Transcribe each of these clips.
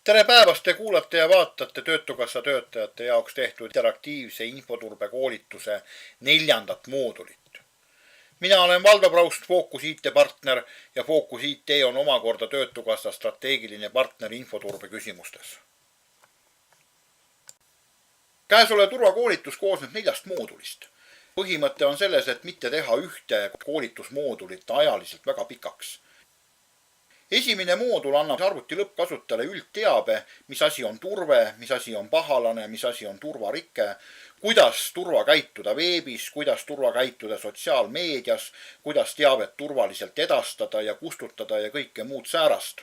Tere päevast, te kuulate ja vaatate Töötukassa töötajate jaoks tehtud interaktiivse infoturbe koolituse 4. moodulit. Mina olen Valdo Praust, Focus IT partner ja Focus IT on omakorda Töötukassa strateegiline partner infoturbe küsimustes. Käesolev turvakoolitus koosneb 4 moodulist. Põhimõte on selles, et mitte teha ühte koolitusmoodulit ajaliselt väga pikaks. Esimene moodul annab arvuti lõppkasutajale üldteabe, mis asi on turve, mis asi on pahalane, mis asi on turvarike, kuidas turva käituda veebis, kuidas turva käituda sotsiaalmeedias, kuidas teavet turvaliselt edastada ja kustutada ja kõike muud säärast.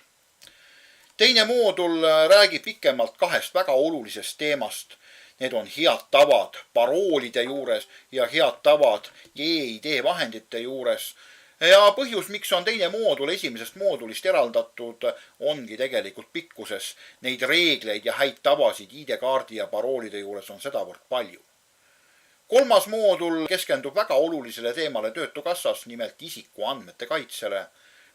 Teine moodul räägib pikemalt 2 väga olulisest teemast. Need on head tavad paroolide juures ja head tavad e-ID vahendite juures. Ja põhjus, miks on teine moodul esimesest moodulist eraldatud, ongi tegelikult pikkuses. Neid reegleid ja häid tavasid ID-kaardi ja paroolide juures on sedavõrd palju. 3. moodul keskendub väga olulisele teemale Töötukassas, nimelt isikuandmete kaitsele.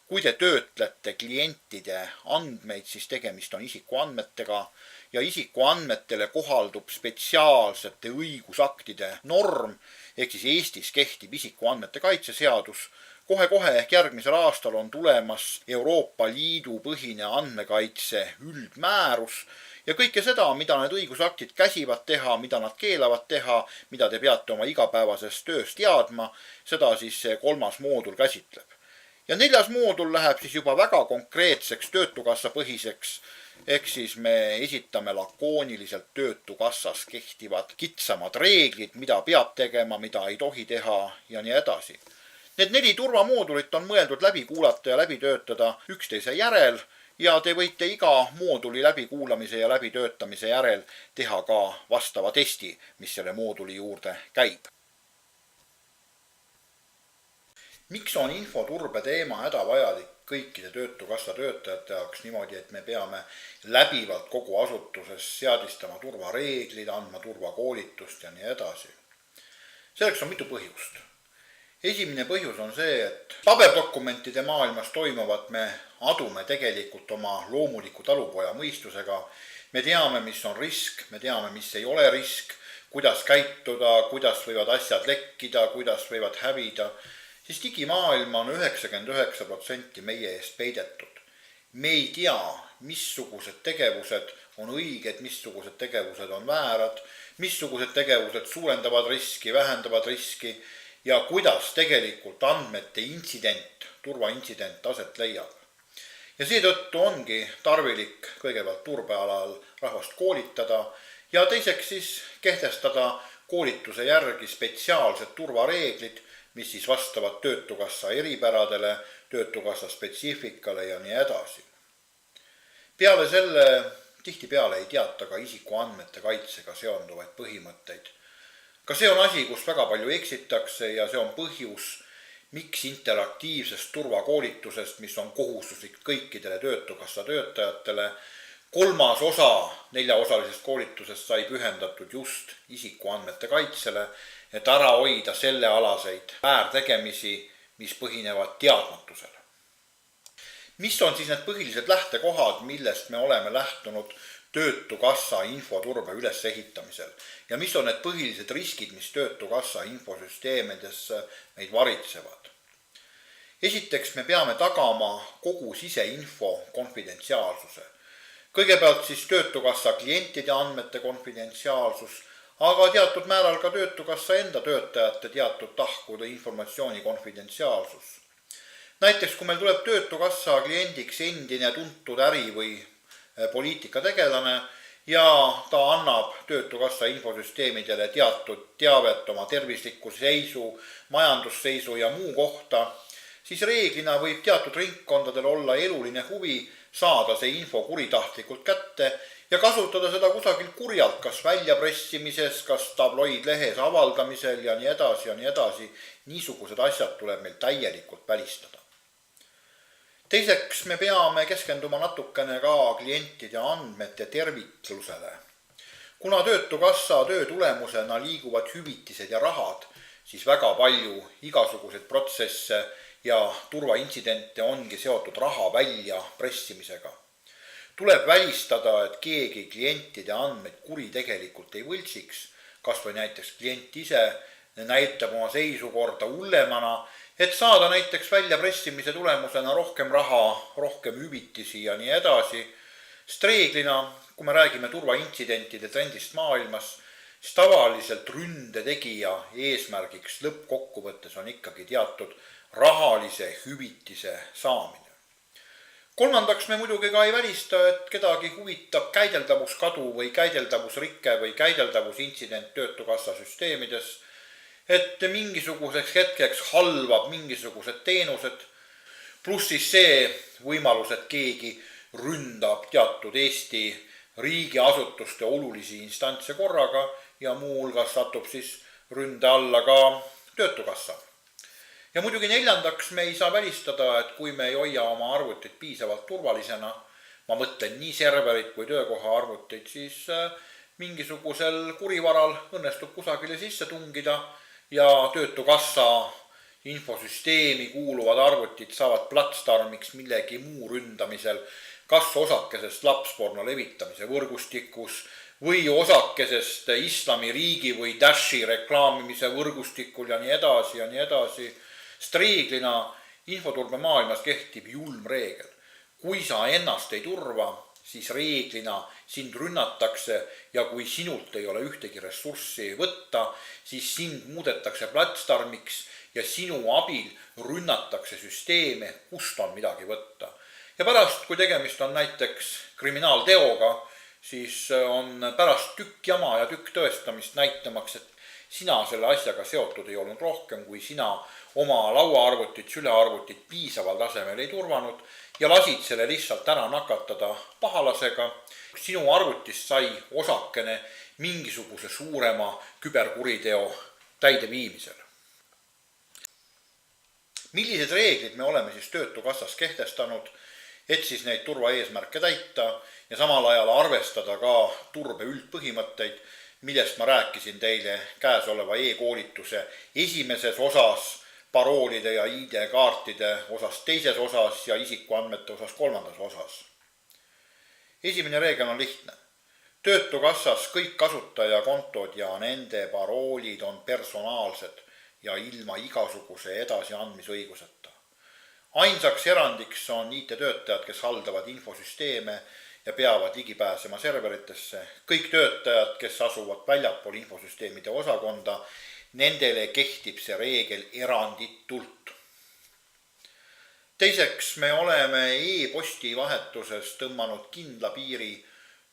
Kui te töötlete klientide andmeid, siis tegemist on isikuandmetega ja isikuandmetele kohaldub spetsiaalsete õigusaktide norm, ehk siis Eestis kehtib isikuandmete kaitseseadus. Kohe ehk järgmisel aastal on tulemas Euroopa Liidu põhine andmekaitse üldmäärus ja kõike seda, mida need õigusaktid käsivad teha, mida nad keelavad teha, mida te peate oma igapäevasest tööst teadma, seda siis see 3. moodul käsitleb. Ja 4. moodul läheb siis juba väga konkreetseks Töötukassa põhiseks, ehk siis me esitame lakooniliselt Töötukassas kehtivad kitsamad reeglid, mida peab tegema, mida ei tohi teha ja nii edasi. Need 4 turvamoodulit on mõeldud läbi kuulata ja läbi töötada üksteise järel ja te võite iga mooduli läbikuulamise ja läbitöötamise järel teha ka vastava testi, mis selle mooduli juurde käib. Miks on infoturbe teema hädavajalik kõikide Töötukassa töötajate jaoks niimoodi, et me peame läbivalt kogu asutuses seadistama turvareeglid, andma turvakoolitust ja nii edasi? Selleks on mitu põhjust. Esimene põhjus on see, et paberdokumentide maailmas toimuvat me adume tegelikult oma loomuliku talupoja mõistusega. Me teame, mis on risk, me teame, mis ei ole risk, kuidas käituda, kuidas võivad asjad lekkida, kuidas võivad hävida. Siis digimaailm on 99% meie eest peidetud. Me ei tea, missugused tegevused on õiged, missugused tegevused on väärad, missugused tegevused suurendavad riski, vähendavad riski ja kuidas tegelikult andmete intsident, turvaintsident aset leiab. Ja seetõttu ongi tarvilik kõigepealt turbealal rahvast koolitada ja teiseks siis kehtestada koolituse järgi spetsiaalsed turvareeglid, mis siis vastavad Töötukassa eripäradele, Töötukassa spetsiifikale ja nii edasi. Peale selle tihtipeale ei teata ka isikuandmete kaitsega seonduvaid põhimõtteid. Ka see on asi, kus väga palju eksitakse ja see on põhjus, miks interaktiivsest turvakoolitusest, mis on kohustuslik kõikidele Töötukassa töötajatele, 3. osa 4-osalisest koolitusest sai pühendatud just isikuandmete kaitsele, et ära hoida sellealaseid väärtegemisi, mis põhinevad teadmatusele. Mis on siis need põhilised lähtekohad, millest me oleme lähtunud Töötukassa infoturbe ülesehitamisel ja mis on need põhilised riskid, mis Töötukassa infosüsteemides meid varitsevad? Esiteks me peame tagama kogu siseinfo konfidentsiaalsuse. Kõigepealt siis Töötukassa klientide andmete konfidentsiaalsus, aga teatud määral ka Töötukassa enda töötajate teatud tahkude informatsiooni konfidentsiaalsus. Näiteks kui meil tuleb Töötukassa kliendiks endine tuntud äri või poliitikategelane ja ta annab Töötukassa infosüsteemidele teatud teavet oma tervisliku seisu, majandusseisu ja muu kohta, siis reeglina võib teatud ringkondadel olla eluline huvi saada see info kuritahtlikult kätte ja kasutada seda kusagil kurjalt, kas väljapressimises, kas tabloidlehes avaldamisel ja nii edasi ja nii edasi. Niisugused asjad tuleb meil täielikult välistada. Teiseks me peame keskenduma natukene ka klientide andmete terviklusele. Kuna Töötukassa töö tulemusena liiguvad hüvitised ja rahad, siis väga palju igasuguseid protsesse ja turvaintsidente ongi seotud raha välja pressimisega. Tuleb välistada, et keegi klientide andmeid kuritegelikult ei võltsiks, kas või näiteks klient ise näitab oma seisukorda hullemana, et saada näiteks väljapressimise tulemusena rohkem raha, rohkem hüvitisi ja nii edasi. Sest reeglina, kui me räägime turvaintsidentide trendist maailmas, siis tavaliselt ründe tegija eesmärgiks lõppkokkuvõttes on ikkagi teatud rahalise hüvitise saamine. Kolmandaks me muidugi ka ei välista, et kedagi huvitab käideldavuskadu või käideldavusrikke või käideldavusintsident Töötukassa süsteemides, et mingisuguseks hetkeks halvab mingisugused teenused, pluss siis see võimalus, et keegi ründab teatud Eesti riigiasutuste olulisi instantse korraga ja muuhulgas satub siis ründe alla ka Töötukassa. Ja muidugi neljandaks me ei saa välistada, et kui me ei hoia oma arvutit piisavalt turvalisena, ma mõtlen nii serverit kui töökoha arvutit, siis mingisugusel kurivaral õnnestub kusagile sisse tungida ja Töötukassa infosüsteemi kuuluvad arvutid saavad platsdarmiks millegi muu ründamisel, kas osakesest lapsporno levitamise võrgustikus või osakesest islamiriigi või Dashi reklaamimise võrgustikul ja nii edasi ja nii edasi. Sest reeglina infoturbe maailmas kehtib julm reegel. Kui sa ennast ei turva, siis reeglina sind rünnatakse ja kui sinult ei ole ühtegi ressurssi võtta, siis sind muudetakse platsdarmiks ja sinu abil rünnatakse süsteeme, kust on midagi võtta. Ja pärast, kui tegemist on näiteks kriminaalteoga, siis on pärast tükk jama ja tükk tõestamist näitamaks, et sina selle asjaga seotud ei olnud rohkem, kui sina oma lauaarvutit, sülearvutit piisaval tasemel ei turvanud ja lasid selle lihtsalt ära nakatada pahalasega. Sinu arvutist sai osakene mingisuguse suurema küberkuriteo täideviimisel. Millised reeglid me oleme siis Töötukassas kehtestanud, et siis neid turvaeesmärke täita ja samal ajal arvestada ka turbe üldpõhimõtteid, millest ma rääkisin teile käesoleva e-koolituse esimeses osas, paroolide ja ID-kaartide osas teises osas ja isikuandmete osas kolmandas osas. Esimene reegel on lihtne. Töötukassas kõik kasutajakontod ja nende paroolid on personaalsed ja ilma igasuguse edasiandmisõiguseta. Ainsaks erandiks on IT-töötajad, kes haldavad infosüsteeme ja peavad ligipääsema serveritesse. Kõik töötajad, kes asuvad väljapool infosüsteemide osakonda, nendele kehtib see reegel eranditult. Teiseks, me oleme e-posti vahetuses tõmmanud kindla piiri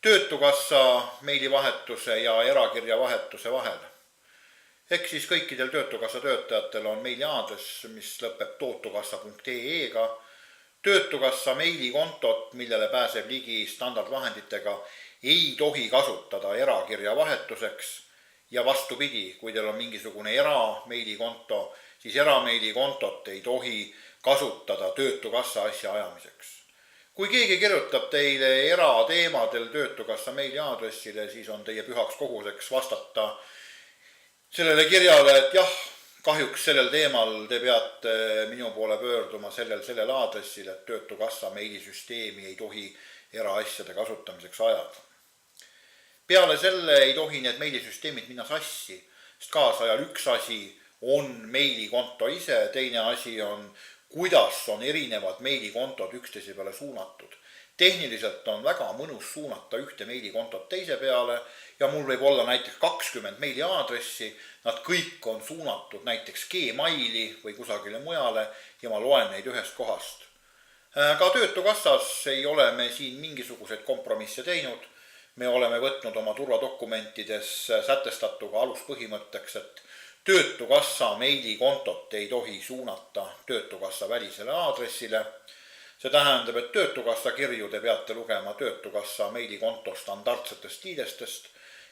Töötukassa meilivahetuse ja erakirja vahetuse vahel. Ehk siis kõikidel Töötukassa töötajatel on meiliaadress, mis lõpeb tootukassa.ee-ga. Töötukassa meilikontot, millele pääseb ligi standardvahenditega, ei tohi kasutada erakirja vahetuseks ja vastupidi, kui teil on mingisugune erameilikonto, siis erameilikontot ei tohi kasutada Töötukassa asja ajamiseks. Kui keegi kirjutab teile erateemadel Töötukassa meiliaadressile, siis on teie pühaks kohuseks vastata sellele kirjale, et jah, kahjuks sellel teemal te peate minu poole pöörduma sellel aadressil, et Töötukassa meilisüsteemi ei tohi eraasjade kasutamiseks ajada. Peale selle ei tohi need meilisüsteemid minna sassi, sest kaasajal üks asi on meilikonto ise, teine asi on, kuidas on erinevad meilikontod üksteise peale suunatud. Tehniliselt on väga mõnus suunata ühte meilikontot teise peale ja mul võib olla näiteks 20 meiliaadressi, nad kõik on suunatud näiteks Gmaili või kusagile mujale ja ma loen neid ühest kohast. Ka Töötukassas ei ole me siin mingisuguseid kompromisse teinud. Me oleme võtnud oma turvadokumentides sätestatuga aluspõhimõtteks, et Töötukassa meilikontot ei tohi suunata Töötukassa välisele aadressile. See tähendab, et Töötukassa kirju te peate lugema Töötukassa meilikonto standardsetest liidestest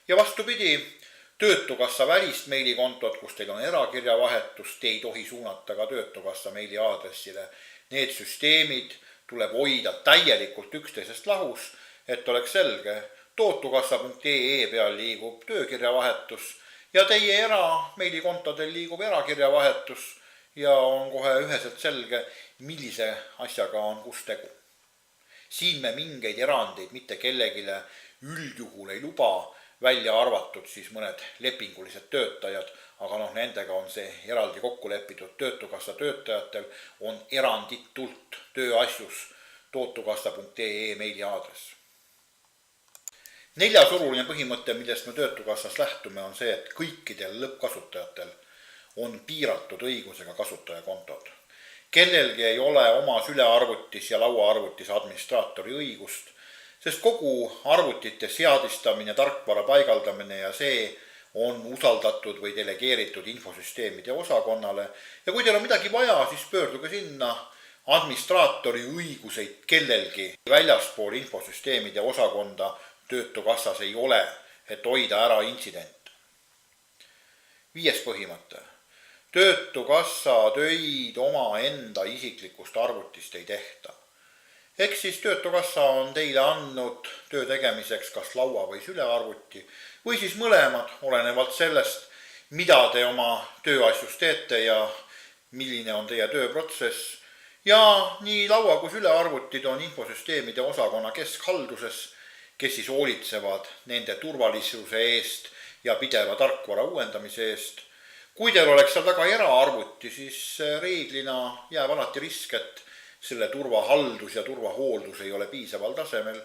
ja vastupidi, Töötukassa välist meilikontot, kus teil on erakirja vahetus, te ei tohi suunata ka Töötukassa meiliaadressile. Need süsteemid tuleb hoida täielikult üksteisest lahus, et oleks selge, tootukassa.ee peal liigub töökirja vahetus ja teie erameilikontodel liigub erakirja vahetus ja on kohe üheselt selge, millise asjaga on kus tegu. Siin me mingeid erandeid mitte kellegile üldjuhul ei luba, välja arvatud siis mõned lepingulised töötajad, aga nendega on see eraldi kokku lepitud. Töötukassa töötajatel on eranditult tööasjus tootukassa.ee meiliaadress. 4. oluline põhimõte, millest me Töötukassas lähtume, on see, et kõikidel lõppkasutajatel on piiratud õigusega kasutajakontod. Kellelgi ei ole oma sülearvutis ja lauaarvutis administraatori õigust, sest kogu arvutite seadistamine, tarkvara paigaldamine ja see on usaldatud või delegeeritud infosüsteemide osakonnale. Ja kui teil on midagi vaja, siis pöörduge sinna. Administraatori õiguseid kellelgi väljaspool infosüsteemide osakonda Töötukassas ei ole, et hoida ära intsident. 5. põhimõte. Töötukassa töid oma enda isiklikust arvutist ei tehta. Eks siis Töötukassa on teile andnud töö tegemiseks kas laua või sülearvuti või siis mõlemad, olenevalt sellest, mida te oma tööasjus teete ja milline on teie tööprotsess. Ja nii laua kui sülearvutid on infosüsteemide osakonna keskhalduses, kes siis hoolitsevad nende turvalisuse eest ja pideva tarkvara uuendamise eest. Kui teil oleks seal taga eraarvuti, siis reeglina jääb alati risk, et selle turvahaldus ja turvahooldus ei ole piisaval tasemel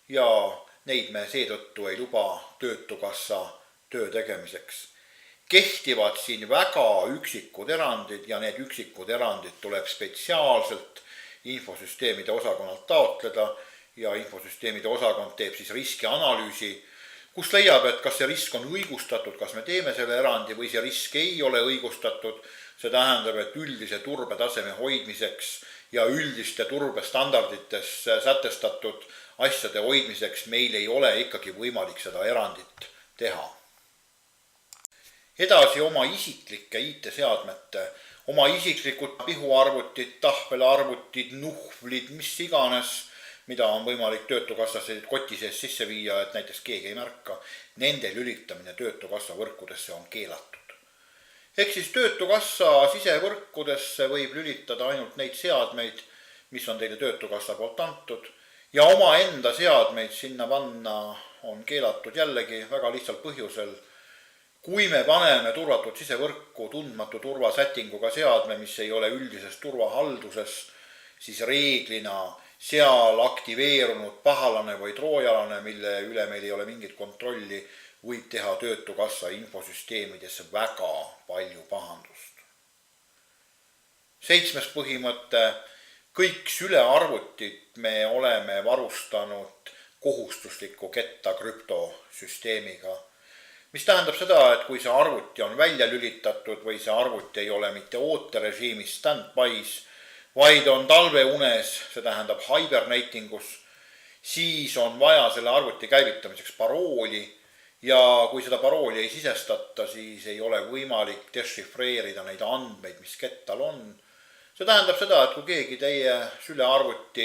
ja neid me seetõttu ei luba Töötukassa töö tegemiseks. Kehtivad siin väga üksikud erandid ja need üksikud erandid tuleb spetsiaalselt infosüsteemide osakonnalt taotleda ja infosüsteemide osakond teeb siis riskianalüüsi, kus leiab, et kas see risk on õigustatud, kas me teeme selle erandi või see risk ei ole õigustatud. See tähendab, et üldise turbetaseme hoidmiseks ja üldiste turbestandardites sätestatud asjade hoidmiseks meil ei ole ikkagi võimalik seda erandit teha. Edasi oma isiklike IT-seadmete, oma isiklikud pihuarvutid, tahvelarvutid, nuhvlid, mis iganes, mida on võimalik Töötukassas koti sees sisse viia, et näiteks keegi ei märka, nende lülitamine Töötukassa võrkudesse on keelatud. Ehk siis Töötukassa sisevõrkudesse võib lülitada ainult neid seadmeid, mis on teile Töötukassa poolt antud ja oma enda seadmeid sinna panna on keelatud jällegi väga lihtsalt põhjusel. Kui me paneme turvatud sisevõrku tundmatu turvasätinguga seadme, mis ei ole üldises turvahalduses, siis reeglina seal aktiveerunud pahalane või troojalane, mille üle meil ei ole mingit kontrolli, võib teha Töötukassa infosüsteemidesse väga palju pahandust. 7. põhimõte. Kõik sülearvutid me oleme varustanud kohustusliku ketta krüptosüsteemiga, mis tähendab seda, et kui see arvuti on välja lülitatud või see arvuti ei ole mitte ooterežiimis stand-bys, vaid on talveunes, see tähendab hibernatingus, siis on vaja selle arvuti käivitamiseks parooli ja kui seda parooli ei sisestata, siis ei ole võimalik dešifreerida neid andmeid, mis kettal on. See tähendab seda, et kui keegi teie sülearvuti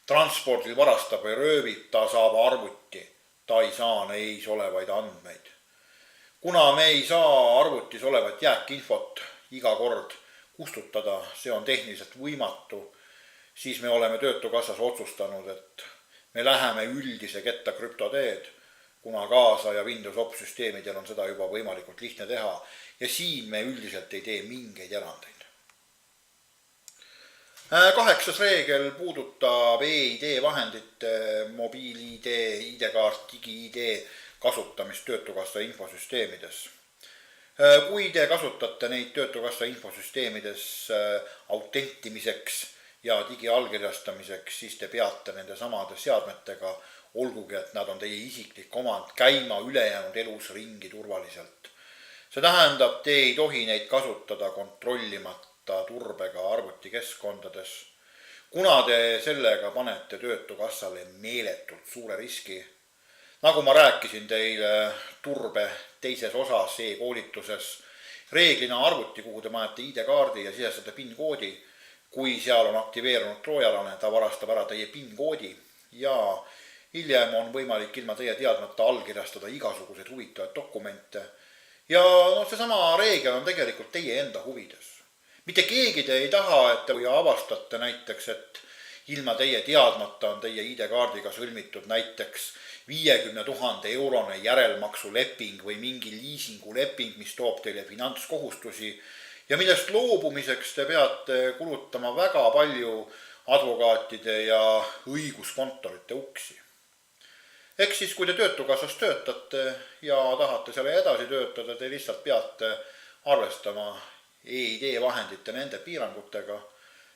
transpordil varastab või röövib, ta saab arvuti, ta ei saa neis olevaid andmeid. Kuna me ei saa arvutis olevat jääkinfot iga kord kustutada, see on tehniliselt võimatu, siis me oleme Töötukassas otsustanud, et me läheme üldise ketta krüptoteed, kuna Kaasa ja Windows OP-süsteemidel on seda juba võimalikult lihtne teha ja siin me üldiselt ei tee mingeid erandeid. 8. reegel puudutab e-ID vahendite, mobiil-ID, ID-kaart, digi-ID kasutamist Töötukassa infosüsteemides. Kui te kasutate neid Töötukassa infosüsteemides autentimiseks ja digiallkirjastamiseks, siis te peate nende samade seadmetega, olgugi et nad on teie isiklik omand, käima ülejäänud elus ringi turvaliselt. See tähendab, te ei tohi neid kasutada kontrollimata turbega arvutikeskkondades, kuna te sellega panete Töötukassale meeletult suure riski. Nagu ma rääkisin teile turbe teises osas e-koolituses, reeglina arvuti, kuhu te panete ID-kaardi ja sisestate PIN-koodi, kui seal on aktiveerunud troojalane, ta varastab ära teie PIN-koodi ja hiljem on võimalik ilma teie teadmata allkirjastada igasuguseid huvitavaid dokumente. Ja seesama reegel on tegelikult teie enda huvides. Mitte keegi te ei taha, et kui avastate näiteks, et ilma teie teadmata on teie ID-kaardiga sõlmitud näiteks 50 000 eurone järelmaksuleping või mingi liisinguleping, mis toob teile finantskohustusi ja millest loobumiseks te peate kulutama väga palju advokaatide ja õiguskontorite uksi. Eks siis, kui te Töötukassas töötate ja tahate selle edasi töötada, te lihtsalt peate arvestama e-ID vahendite nende piirangutega.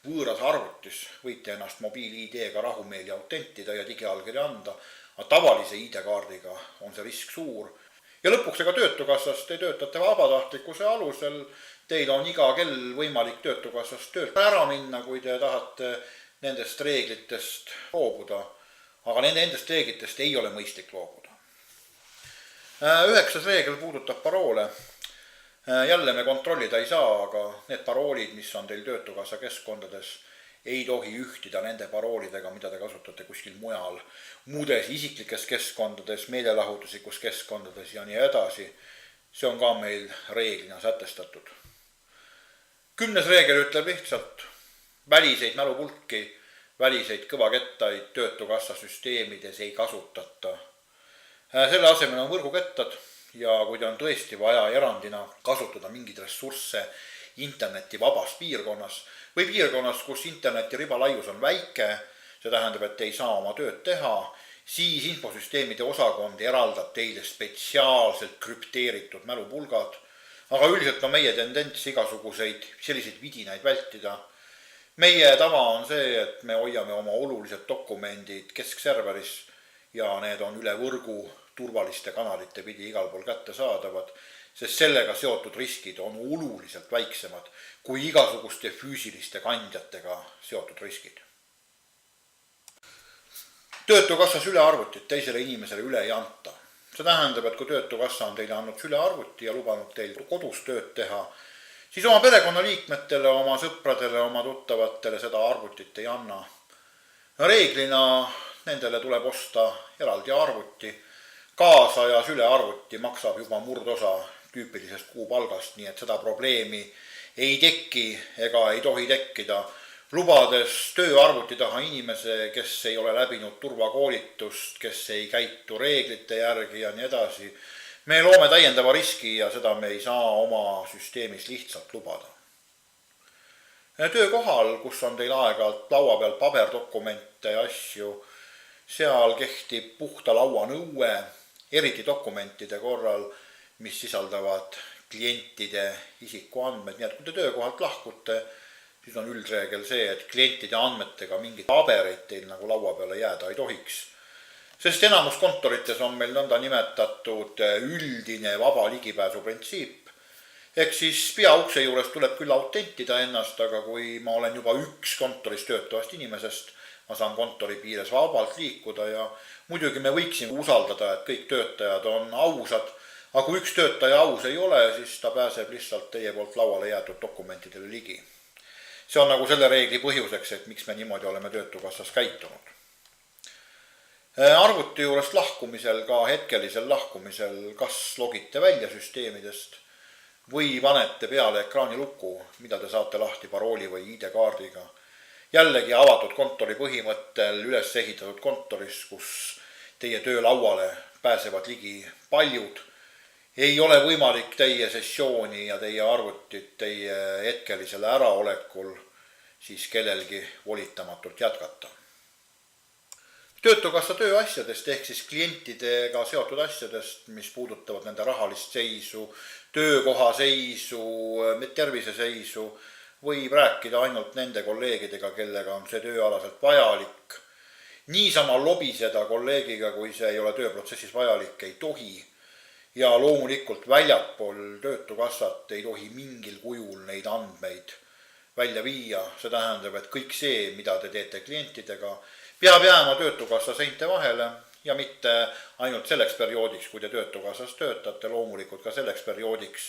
Võõras arvutis võite ennast mobiil-ID-ga rahumeeli autentida ja digiallkirja anda, aga tavalise ID-kaardiga on see risk suur. Ja lõpuks ega Töötukassas te töötate vabatahtlikkuse alusel, teil on iga kell võimalik Töötukassas töölt ära minna, kui te tahate nendest reeglitest loobuda, aga nendest reeglitest ei ole mõistlik loobuda. 9. reegel puudutab paroole. Jälle me kontrollida ei saa, aga need paroolid, mis on teil Töötukassa keskkondades, ei tohi ühtida nende paroolidega, mida te kasutate kuskil mujal, muudes isiklikes keskkondades, meelelahutuslikus keskkondades ja nii edasi. See on ka meil reeglina sätestatud. 10. reegel ütleb lihtsalt, väliseid mälupulki, väliseid kõvakettaid Töötukassa süsteemides ei kasutata. Selle asemel on võrgukettad ja kui te on tõesti vaja erandina kasutada mingeid ressursse interneti vabas piirkonnas või piirkonnas, kus interneti ribalaius on väike, see tähendab, et te ei saa oma tööd teha, siis infosüsteemide osakond eraldab teile spetsiaalselt krüpteeritud mälupulgad, aga üldiselt on meie tendents igasuguseid selliseid vidinaid vältida. Meie tava on see, et me hoiame oma olulised dokumendid keskserveris ja need on üle võrgu turvaliste kanalite pidi igal pool kätte saadavad, sest sellega seotud riskid on oluliselt väiksemad kui igasuguste füüsiliste kandjatega seotud riskid. Töötukassas ülearvutit teisele inimesele üle ei anta. See tähendab, et kui Töötukassa on teile andnud ülearvuti ja lubanud teil kodus tööd teha, siis oma perekonnaliikmetele, oma sõpradele, oma tuttavatele seda arvutit ei anna. Reeglina nendele tuleb osta eraldi arvuti. Kaasajas ülearvuti maksab juba murdosa tüüpilisest kuupalgast, nii et seda probleemi ei teki ega ei tohi tekkida. Lubades tööarvuti taha inimese, kes ei ole läbinud turvakoolitust, kes ei käitu reeglite järgi ja nii edasi, me loome täiendava riski ja seda me ei saa oma süsteemis lihtsalt lubada. Töökohal, kus on teil aeg-ajalt laua peal paberdokumente ja asju, seal kehtib puhta laua nõue, eriti dokumentide korral, mis sisaldavad klientide isikuandmed, nii et kui te töökohalt lahkute, siis on üldreegel see, et klientide andmetega mingid pabereid teil nagu laua peale jääda ei tohiks. Sest enamus kontorites on meil nõnda nimetatud üldine vaba ligipääsu printsiip. Ehk siis peaukse juures tuleb küll autentida ennast, aga kui ma olen juba üks kontoris töötavast inimesest, ma saan kontori piires vabalt liikuda ja muidugi me võiksime usaldada, et kõik töötajad on ausad, aga kui üks töötaja aus ei ole, siis ta pääseb lihtsalt teie poolt lauale jäetud dokumentidele ligi. See on nagu selle reegli põhjuseks, et miks me niimoodi oleme Töötukassas käitunud. Arvuti juurest lahkumisel, ka hetkelisel lahkumisel, kas logite välja süsteemidest või panete peale ekraani luku, mida te saate lahti parooli või ID-kaardiga. Jällegi avatud kontori põhimõttel üles ehitatud kontoris, kus teie töölauale pääsevad ligi paljud, ei ole võimalik teie sessiooni ja teie arvutit teie hetkelisele äraolekul siis kellelgi volitamatult jätkata. Töötukassa tööasjadest ehk siis klientidega seotud asjadest, mis puudutavad nende rahalist seisu, töökoha seisu, tervise seisu, võib rääkida ainult nende kolleegidega, kellega on see tööalaselt vajalik. Niisama lobiseda kolleegiga, kui see ei ole tööprotsessis vajalik, ei tohi. Ja loomulikult väljaspool Töötukassat ei tohi mingil kujul neid andmeid välja viia. See tähendab, et kõik see, mida te teete klientidega, peab jääma Töötukassa seinte vahele ja mitte ainult selleks perioodiks, kui te Töötukassas töötate, loomulikult ka selleks perioodiks,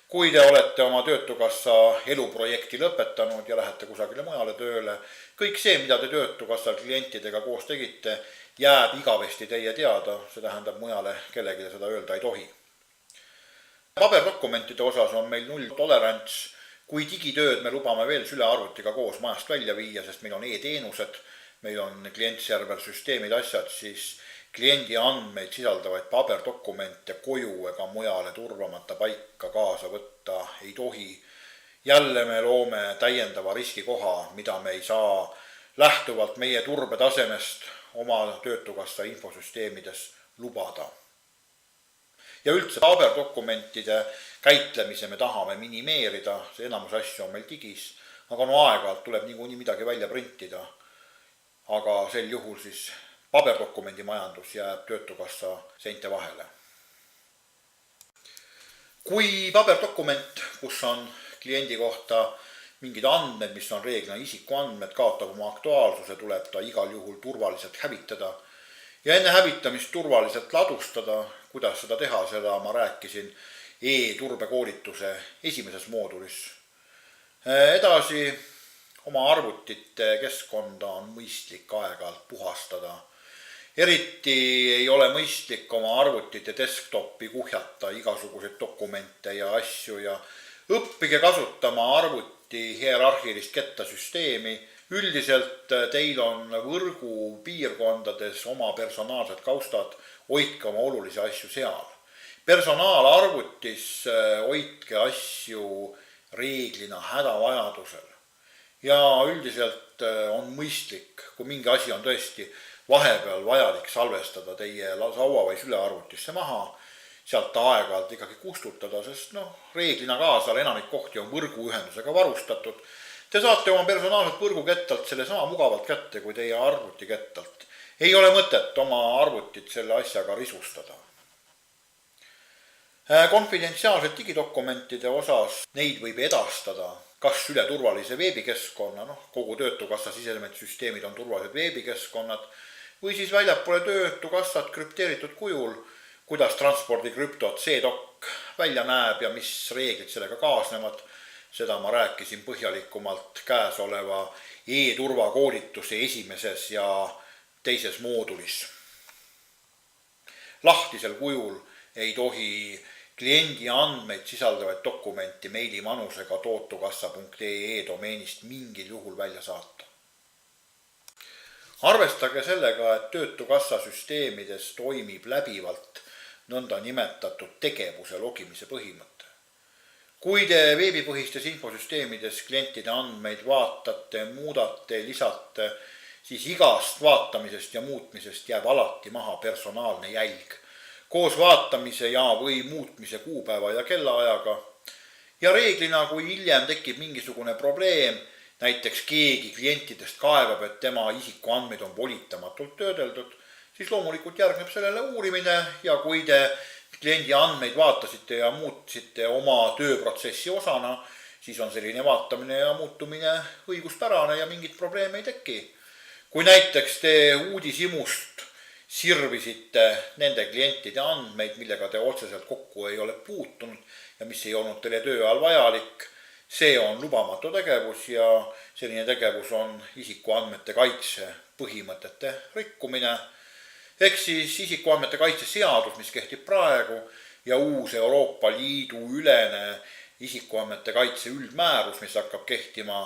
kui te olete oma Töötukassa eluprojekti lõpetanud ja lähete kusagile mujale tööle, kõik see, mida te Töötukassa klientidega koos tegite, jääb igavesti teie teada, see tähendab mujale kellelegi seda öelda ei tohi. Paberdokumentide osas on meil 0 tolerants, kui digitööd me lubame veel sülearvutiga koos majast välja viia, sest meil on e-teenused, meil on klient-server süsteemid asjad, siis kliendi andmeid sisaldavaid paberdokumente koju ega mujale turvamata paika kaasa võtta ei tohi. Jälle me loome täiendava riskikoha, mida me ei saa lähtuvalt meie turbetasemest oma Töötukassa infosüsteemides lubada. Ja üldse paberdokumentide käitlemise me tahame minimeerida, see enamus asju on meil digis, aga aeg-ajalt tuleb niikuinii midagi välja printida. Aga sel juhul siis paberdokumendi majandus jääb Töötukassa seinte vahele. Kui paberdokument, kus on kliendi kohta mingid andmed, mis on reeglina isikuandmed, kaotab oma aktuaalsuse, tuleb ta igal juhul turvaliselt hävitada. Ja enne hävitamist turvaliselt ladustada, kuidas seda teha, seda ma rääkisin e-turbekoolituse esimeses moodulis. Edasi, oma arvutite keskkonda on mõistlik aeg-ajalt puhastada. Eriti ei ole mõistlik oma arvutite desktopi kuhjata igasuguseid dokumente ja asju ja õppige kasutama arvuti hierarhilist kettasüsteemi. Üldiselt teil on võrgu piirkondades oma personaalsed kaustad, hoidke oma olulisi asju seal. Personaalarvutis hoidke asju reeglina hädavajadusel. Ja üldiselt on mõistlik, kui mingi asi on tõesti vahepeal vajalik salvestada teie saua või sülearvutisse maha, sealt aeg-ajalt ikkagi kustutada, sest reeglina kaasal enamik kohti on võrguühendusega varustatud. Te saate oma personaalselt võrgukettalt selle sama mugavalt kätte kui teie arvutikettalt. Ei ole mõtet oma arvutit selle asjaga risustada. Konfidentsiaalsed digidokumentide osas neid võib edastada kas üle turvalise veebikeskkonna, kogu Töötukassa sisemetsüsteemid on turvalised veebikeskkonnad, või siis väljapoole Töötukassat krüpteeritud kujul, kuidas transpordikrüptot C-doc välja näeb ja mis reeglid sellega kaasnevad. Seda ma rääkisin põhjalikumalt käesoleva e-turvakoolituse esimeses ja teises moodulis. Lahtisel kujul ei tohi kliendi andmeid sisaldavaid dokumenti meilimanusega tootukassa.ee domeenist mingil juhul välja saata. Arvestage sellega, et Töötukassa süsteemides toimib läbivalt nõnda nimetatud tegevuse logimise põhimõte. Kui te veebipõhistes infosüsteemides klientide andmeid vaatate, muudate, lisate, siis igast vaatamisest ja muutmisest jääb alati maha personaalne jälg koos vaatamise ja või muutmise kuupäeva ja kellaajaga. Ja reeglina, kui hiljem tekib mingisugune probleem, näiteks keegi klientidest kaebab, et tema isikuandmeid on volitamatult töödeldud, siis loomulikult järgneb sellele uurimine ja kui te kliendi andmeid vaatasite ja muutsite oma tööprotsessi osana, siis on selline vaatamine ja muutumine õiguspärane ja mingit probleeme ei teki. Kui näiteks te uudishimust sirvisite nende klientide andmeid, millega te otseselt kokku ei ole puutunud ja mis ei olnud teile töö all vajalik, see on lubamatu tegevus ja selline tegevus on isikuandmete kaitse põhimõtete rikkumine. Ehk siis isikuandmete kaitse seadus, mis kehtib praegu ja uus Euroopa Liidu ülene isikuandmete kaitse üldmäärus, mis hakkab kehtima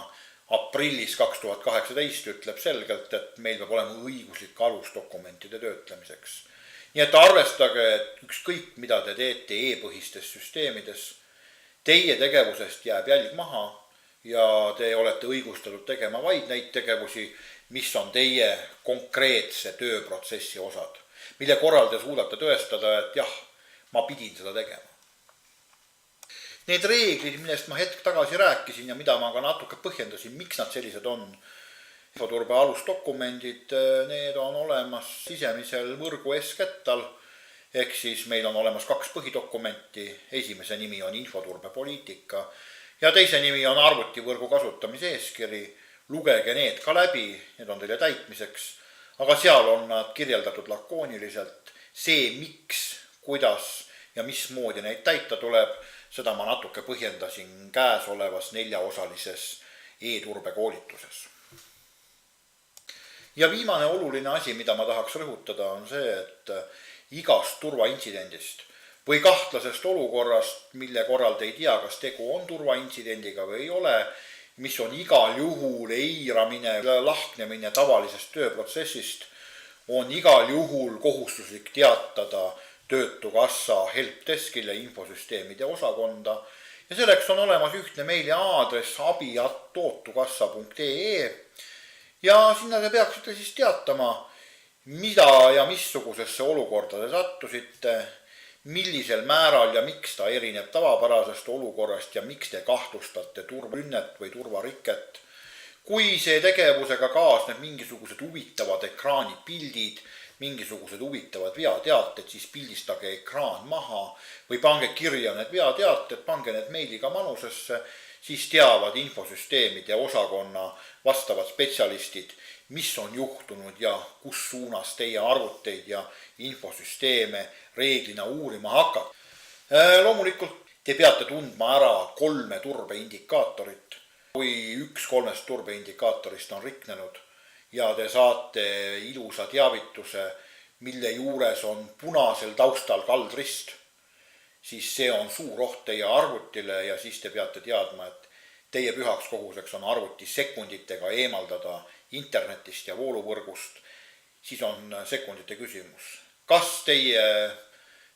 aprillis 2018, ütleb selgelt, et meil peab olema õiguslik alus dokumentide töötlemiseks. Nii et arvestage, et ükskõik mida te teete e-põhistes süsteemides, teie tegevusest jääb jälg maha ja te olete õigustatud tegema vaid neid tegevusi, mis on teie konkreetse tööprotsessi osad, mille korral te suudate tõestada, et jah, ma pidin seda tegema. Need reeglid, millest ma hetk tagasi rääkisin ja mida ma ka natuke põhjendasin, miks nad sellised on, infoturbe alusdokumendid, need on olemas sisemisel võrgu S-kettal, ehk siis meil on olemas 2 põhidokumenti, esimese nimi on infoturbe poliitika ja teise nimi on arvutivõrgu kasutamise eeskiri. Lugege need ka läbi, need on teile täitmiseks, aga seal on nad kirjeldatud lakooniliselt. See, miks, kuidas ja mismoodi neid täita tuleb, seda ma natuke põhjendasin käesolevas 4-osalises e-turbe koolituses. Ja viimane oluline asi, mida ma tahaks rõhutada, on see, et igast turvaintsidendist või kahtlasest olukorrast, mille korral te ei tea, kas tegu on turvaintsidendiga või ei ole, mis on igal juhul eiramine, lahknemine tavalisest tööprotsessist, on igal juhul kohustuslik teatada Töötukassa helpdeskile infosüsteemide osakonda ja selleks on olemas ühtne meili aadress abi@tootukassa.ee ja sinna te peaksite siis teatama, mida ja missugusesse olukorda te sattusite, millisel määral ja miks ta erineb tavapärasest olukorrast ja miks te kahtlustate turvarünnet või turvariket. Kui see tegevusega kaasneb mingisugused huvitavad ekraanipildid, mingisugused huvitavad veateated, siis pildistage ekraan maha või pange kirja need veateated, pange need meiliga manusesse, siis teavad infosüsteemide osakonna vastavad spetsialistid, mis on juhtunud ja kus suunas teie arvuteid ja infosüsteeme reeglina uurima hakata. Loomulikult te peate tundma ära 3 turbeindikaatorit. Kui 1 3 turbeindikaatorist on riknenud ja te saate ilusa teavituse, mille juures on punasel taustal kaldrist, siis see on suur oht teie arvutile ja siis te peate teadma, et teie pühaks kohuseks on arvuti sekunditega eemaldada internetist ja vooluvõrgust, siis on sekundite küsimus. Kas teie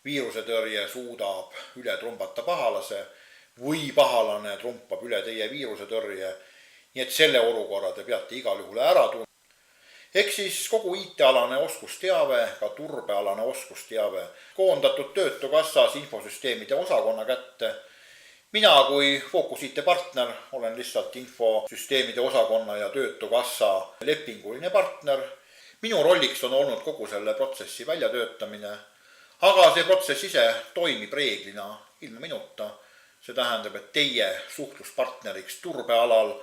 viirusetõrje suudab üle trumbata pahalase või pahalane trumpab üle teie viirusetõrje, nii et selle olukorra te peate igal juhul ära tundma. Ehk siis kogu IT-alane oskusteave, ka turbealane oskusteave koondatud Töötukassas infosüsteemide osakonna kätte. Mina kui Focus IT partner olen lihtsalt infosüsteemide osakonna ja Töötukassa lepinguline partner. Minu rolliks on olnud kogu selle protsessi väljatöötamine, aga see protsess ise toimib reeglina ilma minuta. See tähendab, et teie suhtluspartneriks turbealal,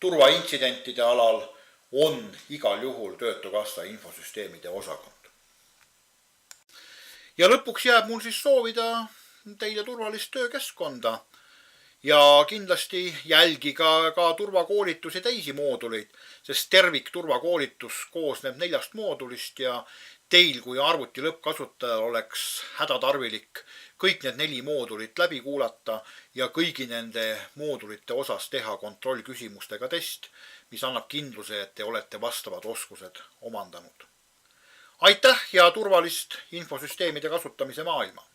turvaintsidentide alal on igal juhul Töötukassa infosüsteemide osakond. Ja lõpuks jääb mul siis soovida teile turvalist töökeskkonda ja kindlasti jälgiga ka turvakoolitusi teisi mooduleid, sest tervikturvakoolitus koosneb 4 moodulist ja teil kui arvuti lõppkasutajal oleks hädatarvilik kõik need 4 moodulit läbi kuulata ja kõigi nende moodulite osas teha kontrollküsimustega test, mis annab kindluse, et te olete vastavad oskused omandanud. Aitäh ja turvalist infosüsteemide kasutamise maailma!